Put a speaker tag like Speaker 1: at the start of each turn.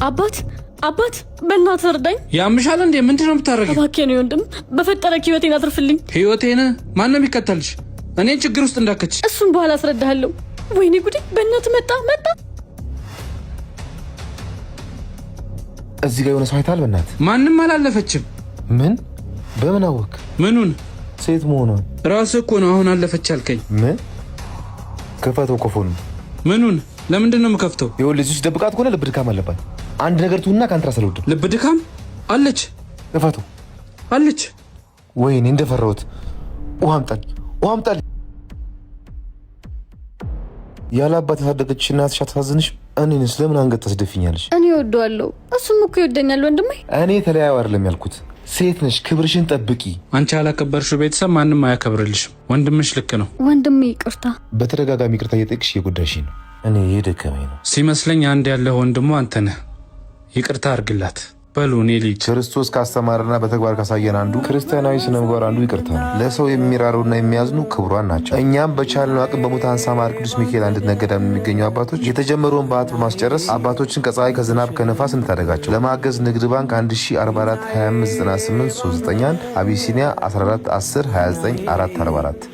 Speaker 1: አባት በእናትህ እርዳኝ።
Speaker 2: ያምሻል እንዴ? ምንድነው የምታረጊው?
Speaker 1: እባክህ ነው ወንድም፣ በፈጠረክ ህይወቴን አትርፍልኝ።
Speaker 2: ህይወቴን ማን ነው የሚከተልሽ? እኔን ችግር ውስጥ እንዳከች።
Speaker 1: እሱን በኋላ አስረዳሃለሁ። ወይኔ ጉዴ! በእናትህ መጣ።
Speaker 3: እዚህ ጋር የሆነ ሰው አይታል? በእናትህ
Speaker 2: ማንም አላለፈችም።
Speaker 3: ምን? በምን አወቅ?
Speaker 2: ምኑን?
Speaker 3: ሴት መሆኗን
Speaker 2: ራስህ እኮ ነው አሁን አለፈች አልከኝ።
Speaker 3: ምን? ከፈተው ኮፎኑ።
Speaker 2: ምኑን? ለምንድን ነው የምከፍተው?
Speaker 3: ይኸውልህ እዚህ ደብቃት ከሆነ ልብ ድካም አለባት። አንድ ነገር ትሁንና ካንተ ራስ አልወድም።
Speaker 2: ልብ ድካም አለች?
Speaker 3: ከፈተው
Speaker 2: አለች።
Speaker 3: ወይኔ እንደፈራሁት። ውሃ አምጣልኝ። ያለ አባት ያሳደገችሽ እናትሽ አታሳዝንሽ? እኔንስ ለምን አንገት ታስደፊኛለሽ?
Speaker 1: እኔ እወደዋለሁ፣ እሱም እኮ ይወደኛል ወንድሜ።
Speaker 3: እኔ ተለያዩ አይደለም ያልኩት። ሴት ነሽ፣ ክብርሽን ጠብቂ።
Speaker 2: አንቺ ያላከበርሽው ቤተሰብ ማንም አያከብርልሽም። ወንድምሽ ልክ ነው።
Speaker 1: ወንድሜ ይቅርታ።
Speaker 3: በተደጋጋሚ ይቅርታ እየጠየቅሽ እየጎዳሽኝ ነው። እኔ የደከመኝ ነው
Speaker 2: ሲመስለኝ። አንድ ያለ ወንድሟ አንተ ነህ። ይቅርታ አድርግላት። በሉ እኔ ልጅ
Speaker 3: ክርስቶስ ካስተማረና በተግባር ካሳየን አንዱ ክርስቲያናዊ ስነ ምግባር አንዱ ይቅርታ ነው። ለሰው የሚራሩና የሚያዝኑ ክቡራን ናቸው። እኛም በቻልነው አቅም በሙታን ሳማር ቅዱስ ሚካኤል አንድነት ገዳም የሚገኙ አባቶች የተጀመረውን በዓት በማስጨረስ አባቶችን ከፀሐይ ከዝናብ ከነፋስ እንታደጋቸው። ለማገዝ ንግድ ባንክ 1044 2598 391 አቢሲኒያ 14 10 29 444